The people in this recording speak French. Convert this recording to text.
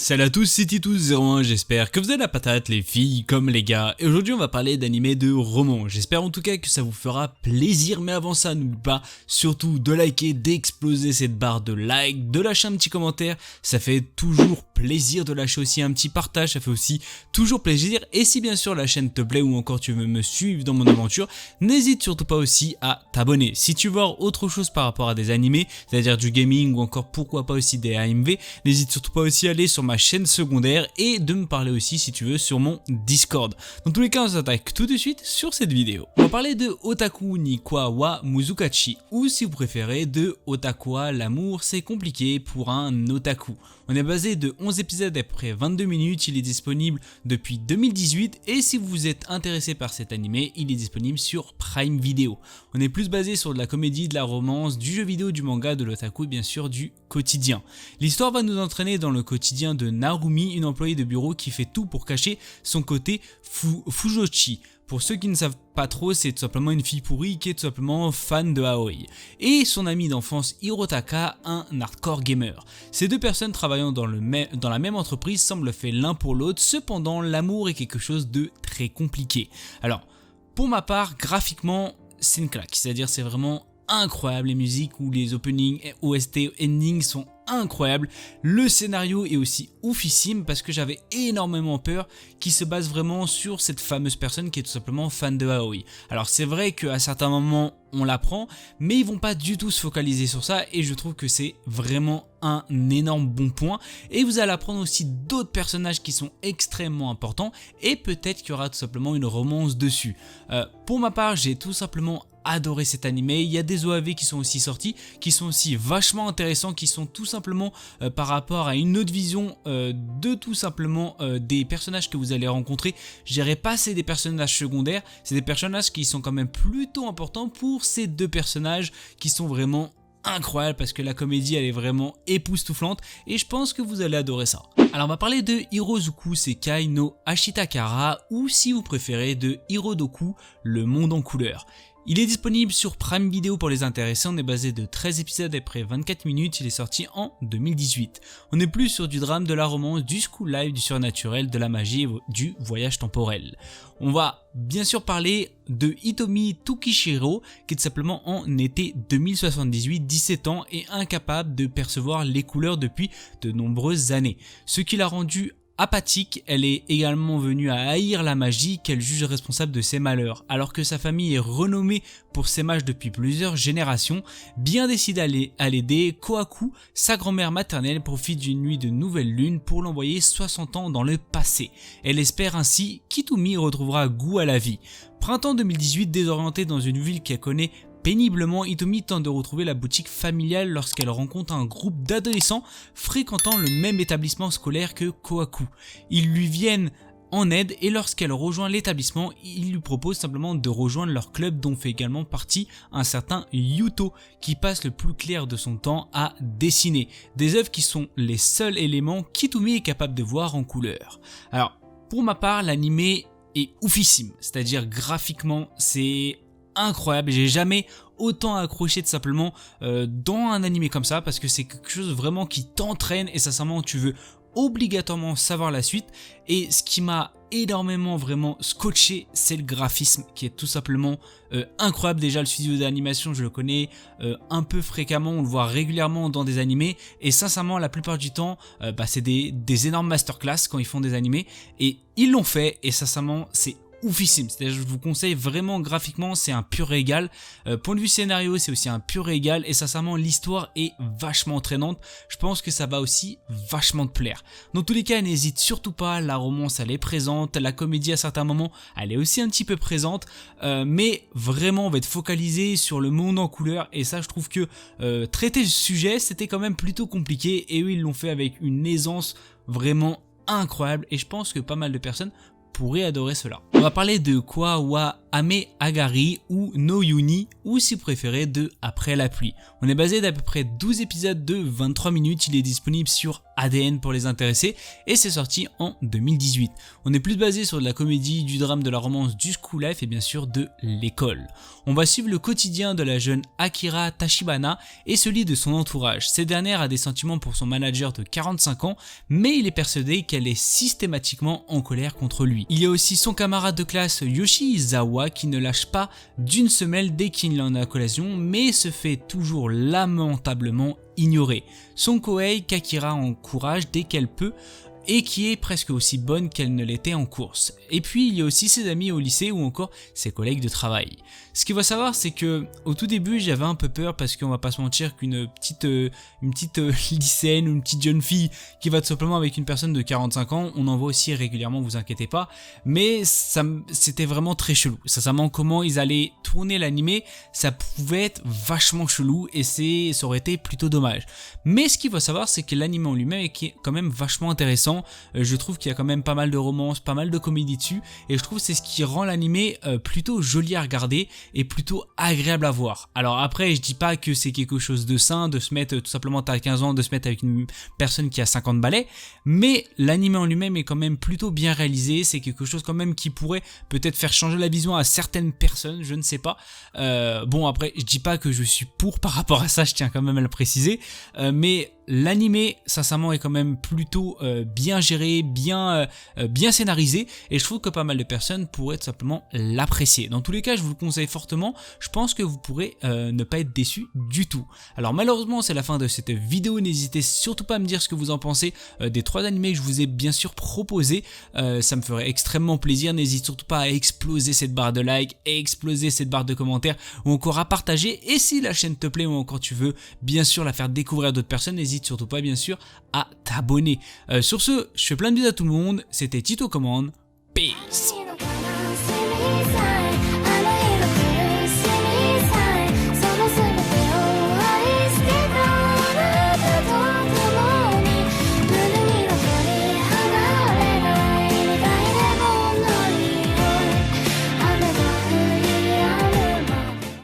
Salut à tous, c'est Titus01, j'espère que vous avez la patate les filles comme les gars. Et aujourd'hui on va parler d'animé de roman. J'espère en tout cas que ça vous fera plaisir, mais avant ça n'oubliez pas surtout de liker, d'exploser cette barre de like, de lâcher un petit commentaire. Ça fait toujours plaisir, de lâcher aussi un petit partage, ça fait aussi toujours plaisir. Et si bien sûr la chaîne te plaît ou encore tu veux me suivre dans mon aventure, n'hésite surtout pas aussi à t'abonner. Si tu veux voir autre chose par rapport à des animés, c'est-à-dire du gaming ou encore pourquoi pas aussi des AMV, n'hésite surtout pas aussi à aller sur ma chaîne secondaire et de me parler aussi si tu veux sur mon Discord. Dans tous les cas on s'attaque tout de suite sur cette vidéo. On va parler de Otaku ni kwa wa Muzukachi, ou si vous préférez de Otakua, l'amour c'est compliqué pour un otaku. On est basé de 11 épisodes après 22 minutes, il est disponible depuis 2018 et si vous êtes intéressé par cet animé, il est disponible sur Prime Video. On est plus basé sur de la comédie, de la romance, du jeu vidéo, du manga, de l'otaku et bien sûr du quotidien. L'histoire va nous entraîner dans le quotidien de Narumi, une employée de bureau qui fait tout pour cacher son côté fujoshi. Pour ceux qui ne savent pas trop, c'est tout simplement une fille pourrie qui est tout simplement fan de Aoi. Et son ami d'enfance Hirotaka, un hardcore gamer. Ces deux personnes travaillant dans la même entreprise semblent faits l'un pour l'autre, cependant l'amour est quelque chose de très compliqué. Alors, pour ma part, graphiquement, c'est une claque, c'est-à-dire c'est vraiment incroyable, les musiques ou les openings, OST, endings sont incroyables. Le scénario est aussi oufissime parce que j'avais énormément peur qu'il se base vraiment sur cette fameuse personne qui est tout simplement fan de Aoi. Alors c'est vrai qu'à certains moments on l'apprend, mais ils vont pas du tout se focaliser sur ça et je trouve que c'est vraiment un énorme bon point. Et vous allez apprendre aussi d'autres personnages qui sont extrêmement importants et peut-être qu'il y aura tout simplement une romance dessus. Pour ma part, j'ai tout simplement adoré cet animé. Il y a des OAV qui sont aussi sortis, qui sont aussi vachement intéressants, qui sont tout simplement par rapport à une autre vision de tout simplement des personnages que vous allez rencontrer. Je dirais pas c'est des personnages secondaires, c'est des personnages qui sont quand même plutôt importants pour ces deux personnages qui sont vraiment incroyables parce que la comédie elle est vraiment époustouflante et je pense que vous allez adorer ça. Alors on va parler de Hirozuku Sekai no Ashitakara, ou si vous préférez de Hirodoku, le monde en couleur. Il est disponible sur Prime Video pour les intéressés, on est basé de 13 épisodes après 24 minutes, il est sorti en 2018. On est plus sur du drame, de la romance, du school life, du surnaturel, de la magie et du voyage temporel. On va bien sûr parler de Hitomi Tukishiro qui est tout simplement en été 2078, 17 ans et incapable de percevoir les couleurs depuis de nombreuses années. Ce qui l'a rendu apathique, elle est également venue à haïr la magie qu'elle juge responsable de ses malheurs. Alors que sa famille est renommée pour ses mages depuis plusieurs générations, bien décidée à l'aider, Kohaku, sa grand-mère maternelle, profite d'une nuit de nouvelle lune pour l'envoyer 60 ans dans le passé. Elle espère ainsi qu'Hitomi retrouvera goût à la vie. Printemps 2018, désorientée dans une ville qu'elle connaît péniblement, Hitomi tente de retrouver la boutique familiale lorsqu'elle rencontre un groupe d'adolescents fréquentant le même établissement scolaire que Kohaku. Ils lui viennent en aide et lorsqu'elle rejoint l'établissement, ils lui proposent simplement de rejoindre leur club dont fait également partie un certain Yuto qui passe le plus clair de son temps à dessiner. Des œuvres qui sont les seuls éléments qu'Hitomi est capable de voir en couleur. Alors pour ma part, l'animé est oufissime, c'est-à-dire graphiquement c'est incroyable, j'ai jamais autant accroché tout simplement dans un animé comme ça parce que c'est quelque chose vraiment qui t'entraîne et sincèrement tu veux obligatoirement savoir la suite. Et ce qui m'a énormément vraiment scotché, c'est le graphisme qui est tout simplement incroyable. Déjà le studio d'animation je le connais un peu fréquemment, on le voit régulièrement dans des animés et sincèrement la plupart du temps c'est des énormes masterclass quand ils font des animés et ils l'ont fait et sincèrement c'est oufissime, c'est-à-dire je vous conseille vraiment graphiquement, c'est un pur régal. Point de vue scénario, c'est aussi un pur régal et sincèrement l'histoire est vachement entraînante. Je pense que ça va aussi vachement te plaire. Dans tous les cas, n'hésite surtout pas, la romance elle est présente, la comédie à certains moments elle est aussi un petit peu présente, mais vraiment on va être focalisé sur le monde en couleur et ça je trouve que traiter le sujet c'était quand même plutôt compliqué et eux ils l'ont fait avec une aisance vraiment incroyable et je pense que pas mal de personnes pourrait adorer cela. On va parler de Kwa wa Ame Agari ou No Yuni, ou si vous préférez de Après la pluie. On est basé d'à peu près 12 épisodes de 23 minutes, il est disponible sur ADN pour les intéressés et c'est sorti en 2018. On est plus basé sur de la comédie, du drame, de la romance, du school life et bien sûr de l'école. On va suivre le quotidien de la jeune Akira Tachibana et celui de son entourage. Cette dernière a des sentiments pour son manager de 45 ans, mais il est persuadé qu'elle est systématiquement en colère contre lui. Il y a aussi son camarade de classe Yoshi Izawa qui ne lâche pas d'une semelle dès qu'il en a l'occasion, mais se fait toujours lamentablement ignoré. Son Kohei qu'Akira encourage dès qu'elle peut et qui est presque aussi bonne qu'elle ne l'était en course. Et puis il y a aussi ses amis au lycée ou encore ses collègues de travail. Ce qu'il faut savoir, c'est que au tout début j'avais un peu peur parce qu'on va pas se mentir qu'une petite lycéenne ou une petite jeune fille qui va tout simplement avec une personne de 45 ans, on en voit aussi régulièrement, vous inquiétez pas, mais c'était vraiment très chelou. Sincèrement, comment ils allaient tourner l'animé, ça pouvait être vachement chelou et ça aurait été plutôt dommage. Mais ce qu'il faut savoir, c'est que l'animé en lui-même est quand même vachement intéressant. Je trouve qu'il y a quand même pas mal de romances, pas mal de comédie dessus et je trouve que c'est ce qui rend l'animé plutôt joli à regarder et plutôt agréable à voir. Alors après, je dis pas que c'est quelque chose de sain de se mettre tout simplement t'as 15 ans, de se mettre avec une personne qui a 50 balais, mais l'animé en lui-même est quand même plutôt bien réalisé, c'est quelque chose quand même qui pourrait peut-être faire changer la vision à certaines personnes, je ne sais pas. Bon après, je dis pas que je suis pour par rapport à ça, je tiens quand même à le préciser, mais l'animé sincèrement est quand même plutôt bien géré, bien scénarisé et je trouve que pas mal de personnes pourraient tout simplement l'apprécier. Dans tous les cas, je vous le conseille fortement, je pense que vous pourrez ne pas être déçus du tout. Alors malheureusement c'est la fin de cette vidéo, n'hésitez surtout pas à me dire ce que vous en pensez des 3 animés que je vous ai bien sûr proposés, ça me ferait extrêmement plaisir, n'hésite surtout pas à exploser cette barre de like, exploser cette barre de commentaires ou encore à partager et si la chaîne te plaît ou encore tu veux bien sûr la faire découvrir à d'autres personnes, n'hésite surtout pas bien sûr à t'abonner. Sur ce, je fais plein de bisous à tout le monde, c'était Tito Commande, peace.